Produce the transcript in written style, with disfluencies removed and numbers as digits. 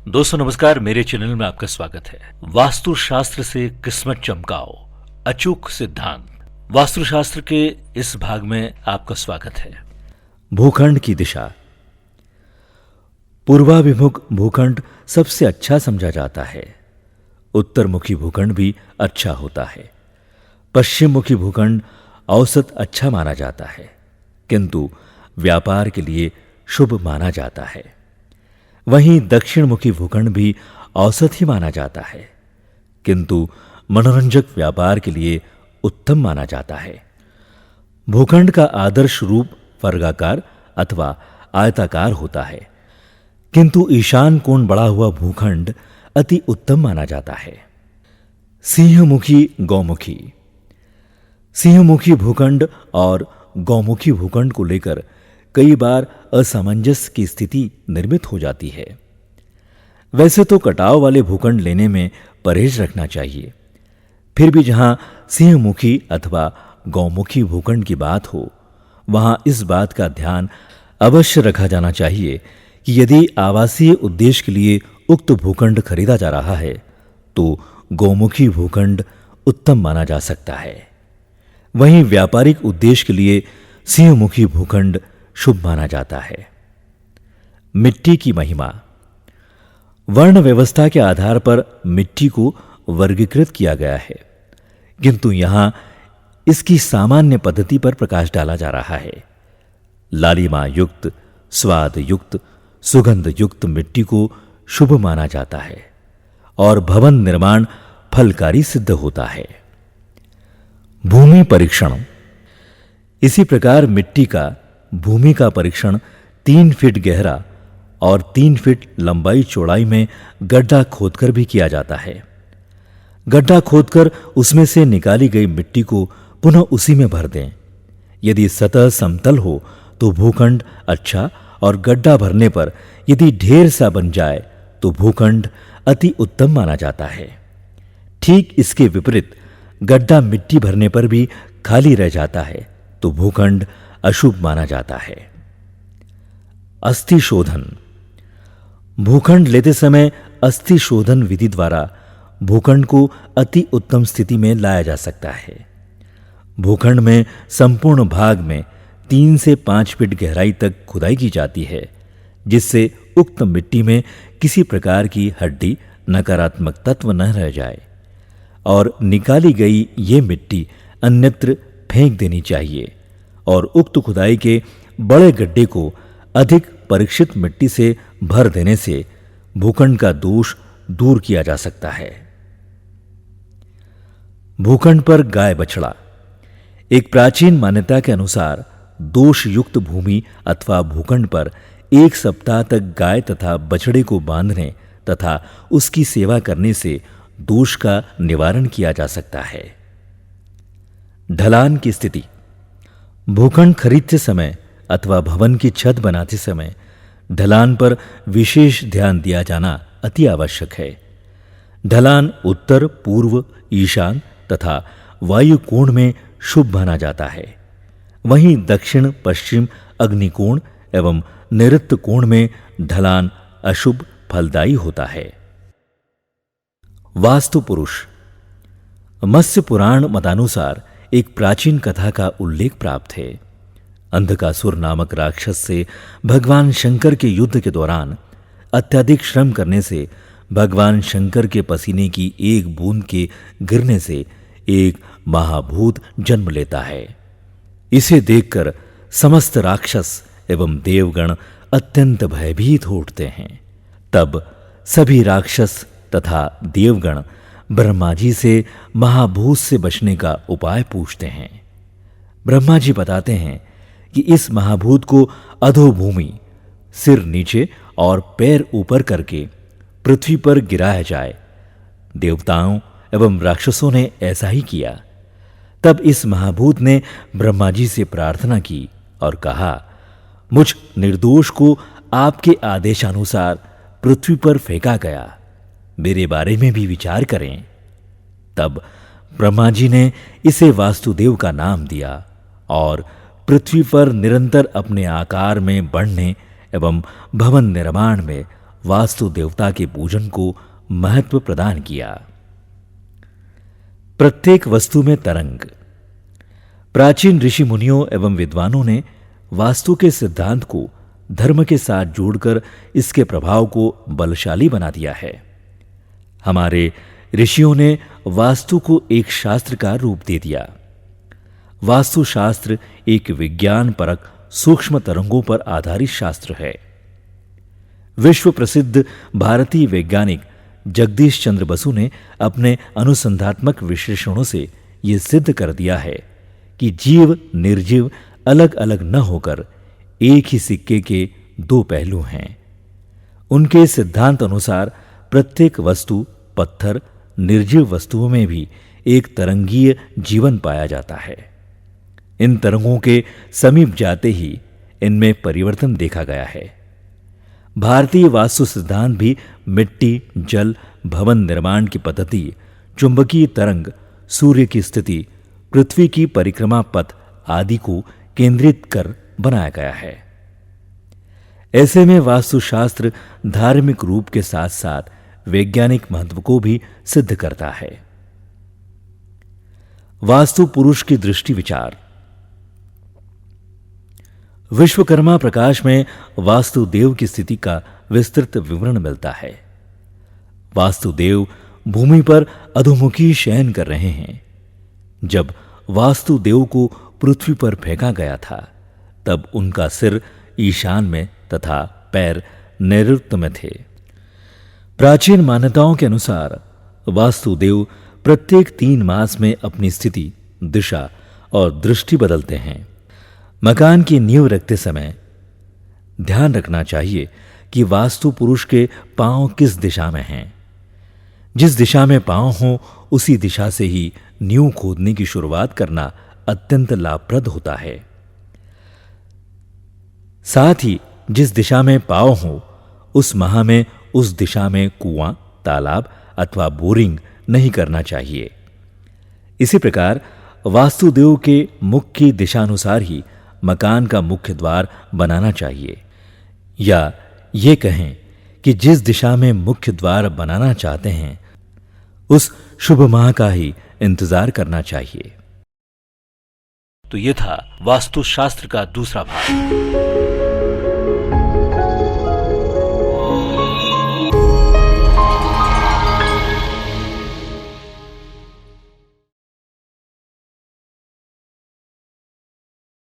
दोस्तों नमस्कार, मेरे चैनल में आपका स्वागत है। वास्तु शास्त्र से किस्मत चमकाओ, अचूक सिद्धांत। वास्तुशास्त्र के इस भाग में आपका स्वागत है। भूखंड की दिशा। पूर्वाभिमुख भूखंड सबसे अच्छा समझा जाता है। उत्तरमुखी भूखंड भी अच्छा होता है। पश्चिममुखी भूखंड औसत अच्छा माना जाता है, किंतु व्यापार के लिए शुभ माना जाता है। वहीं दक्षिणमुखी भूखंड भी औसत ही माना जाता है, किंतु मनोरंजक व्यापार के लिए उत्तम माना जाता है। भूखंड का आदर्श रूप वर्गाकार अथवा आयताकार होता है, किंतु ईशान कोण बढ़ा हुआ भूखंड अति उत्तम माना जाता है। सिंहमुखी गौमुखी। सिंहमुखी भूखंड और गौमुखी भूखंड को लेकर कई बार असमंजस की स्थिति निर्मित हो जाती है। वैसे तो कटाव वाले भूखंड लेने में परहेज रखना चाहिए, फिर भी जहां सिंहमुखी अथवा गौमुखी भूखंड की बात हो, वहां इस बात का ध्यान अवश्य रखा जाना चाहिए कि यदि आवासीय उद्देश्य के लिए उक्त भूखंड खरीदा जा रहा है तो गौमुखी भूखंड उत्तम माना जा सकता है। वहीं व्यापारिक उद्देश्य के लिए सिंहमुखी भूखंड शुभ माना जाता है। मिट्टी की महिमा। वर्ण व्यवस्था के आधार पर मिट्टी को वर्गीकृत किया गया है, किंतु यहां इसकी सामान्य पद्धति पर प्रकाश डाला जा रहा है। लालिमा युक्त, स्वाद युक्त, सुगंध युक्त मिट्टी को शुभ माना जाता है और भवन निर्माण फलकारी सिद्ध होता है। भूमि परीक्षण। इसी प्रकार मिट्टी का भूमि का परीक्षण 3 फीट गहरा और 3 फीट लंबाई चौड़ाई में गड्ढा खोदकर भी किया जाता है। गड्ढा खोदकर उसमें से निकाली गई मिट्टी को पुनः उसी में भर दें। यदि सतह समतल हो तो भूखंड अच्छा, और गड्ढा भरने पर यदि ढेर सा बन जाए तो भूखंड अति उत्तम माना जाता है। ठीक इसके विपरीत गड्ढा मिट्टी भरने पर भी खाली रह जाता है तो भूखंड अशुभ माना जाता है। अस्थि शोधन। भूखंड लेते समय अस्थि शोधन विधि द्वारा भूखंड को अति उत्तम स्थिति में लाया जा सकता है। भूखंड में संपूर्ण भाग में 3 से 5 फीट गहराई तक खुदाई की जाती है, जिससे उक्त मिट्टी में किसी प्रकार की हड्डी, नकारात्मक तत्व न रह जाए, और निकाली गई ये मिट्टी अन्यत्र फेंक देनी चाहिए, और उक्त खुदाई के बड़े गड्ढे को अधिक परीक्षित मिट्टी से भर देने से भूखंड का दोष दूर किया जा सकता है। भूखंड पर गाय बछड़ा। एक प्राचीन मान्यता के अनुसार दोष युक्त भूमि अथवा भूखंड पर 1 सप्ताह तक गाय तथा बछड़े को बांधने तथा उसकी सेवा करने से दोष का निवारण किया जा सकता है। ढलान की स्थिति। भूखंड खरीदते समय अथवा भवन की छत बनाते समय ढलान पर विशेष ध्यान दिया जाना अति आवश्यक है। ढलान उत्तर, पूर्व, ईशान तथा वायु कोण में शुभ माना जाता है। वहीं दक्षिण, पश्चिम, अग्निकोण एवं नैऋत्य कोण में ढलान अशुभ फलदायी होता है। वास्तु पुरुष। मत्स्य पुराण मतानुसार एक प्राचीन कथा का उल्लेख प्राप्त है। अंधकासुर नामक राक्षस से भगवान शंकर के युद्ध के दौरान अत्यधिक श्रम करने से भगवान शंकर के पसीने की एक बूंद के गिरने से एक महाभूत जन्म लेता है। इसे देखकर समस्त राक्षस एवं देवगण अत्यंत भयभीत हो उठते हैं। तब सभी राक्षस तथा देवगण ब्रह्मा जी से महाभूत से बचने का उपाय पूछते हैं। ब्रह्मा जी बताते हैं कि इस महाभूत को अधोभूमि, सिर नीचे और पैर ऊपर करके पृथ्वी पर गिराया जाए। देवताओं एवं राक्षसों ने ऐसा ही किया। तब इस महाभूत ने ब्रह्मा जी से प्रार्थना की और कहा, मुझ निर्दोष को आपके आदेशानुसार पृथ्वी पर फेंका गया, मेरे बारे में भी विचार करें। तब ब्रह्मा जी ने इसे वासुदेव का नाम दिया और पृथ्वी पर निरंतर अपने आकार में बढ़ने एवं भवन निर्माण में वास्तु देवता के पूजन को महत्व प्रदान किया। प्रत्येक वस्तु में तरंग। प्राचीन ऋषि मुनियों एवं विद्वानों ने वास्तु के सिद्धांत को धर्म के साथ जोड़कर इसके प्रभाव को बलशाली बना दिया है। हमारे ऋषियों ने वास्तु को एक शास्त्र का रूप दे दिया। वास्तु शास्त्र एक विज्ञान परक सूक्ष्म तरंगों पर आधारित शास्त्र है। विश्व प्रसिद्ध भारतीय वैज्ञानिक जगदीश चंद्र बसु ने अपने अनुसंधात्मक विश्लेषणों से यह सिद्ध कर दिया है कि जीव निर्जीव अलग अलग न होकर एक ही सिक्के के दो पहलू हैं। उनके सिद्धांत अनुसार प्रत्येक वस्तु, पत्थर, निर्जीव वस्तुओं में भी एक तरंगीय जीवन पाया जाता है। इन तरंगों के समीप जाते ही इनमें परिवर्तन देखा गया है। भारतीय वास्तु सिद्धांत भी मिट्टी, जल, भवन निर्माण की पद्धति, चुंबकीय तरंग, सूर्य की स्थिति, पृथ्वी की परिक्रमा पथ आदि को केंद्रित कर बनाया गया है। ऐसे में वास्तुशास्त्र धार्मिक रूप के साथ साथ वैज्ञानिक महत्व को भी सिद्ध करता है। वास्तु पुरुष की दृष्टि विचार। विश्वकर्मा प्रकाश में वास्तुदेव की स्थिति का विस्तृत विवरण मिलता है। वास्तुदेव भूमि पर अधोमुखी शयन कर रहे हैं। जब वास्तुदेव को पृथ्वी पर फेंका गया था तब उनका सिर ईशान में तथा पैर नैऋत्य में थे। प्राचीन मान्यताओं के अनुसार वास्तुदेव प्रत्येक 3 मास में अपनी स्थिति, दिशा और दृष्टि बदलते हैं। मकान की नींव रखते समय ध्यान रखना चाहिए कि वास्तु पुरुष के पांव किस दिशा में हैं। जिस दिशा में पांव हो उसी दिशा से ही नींव खोदने की शुरुआत करना अत्यंत लाभप्रद होता है। साथ ही जिस दिशा में पांव हो उस माह में उस दिशा में कुआं, तालाब अथवा बोरिंग नहीं करना चाहिए। इसी प्रकार वास्तुदेव के मुख की दिशानुसार ही मकान का मुख्य द्वार बनाना चाहिए, या ये कहें कि जिस दिशा में मुख्य द्वार बनाना चाहते हैं उस शुभ माह का ही इंतजार करना चाहिए। तो ये था वास्तुशास्त्र का दूसरा भाग।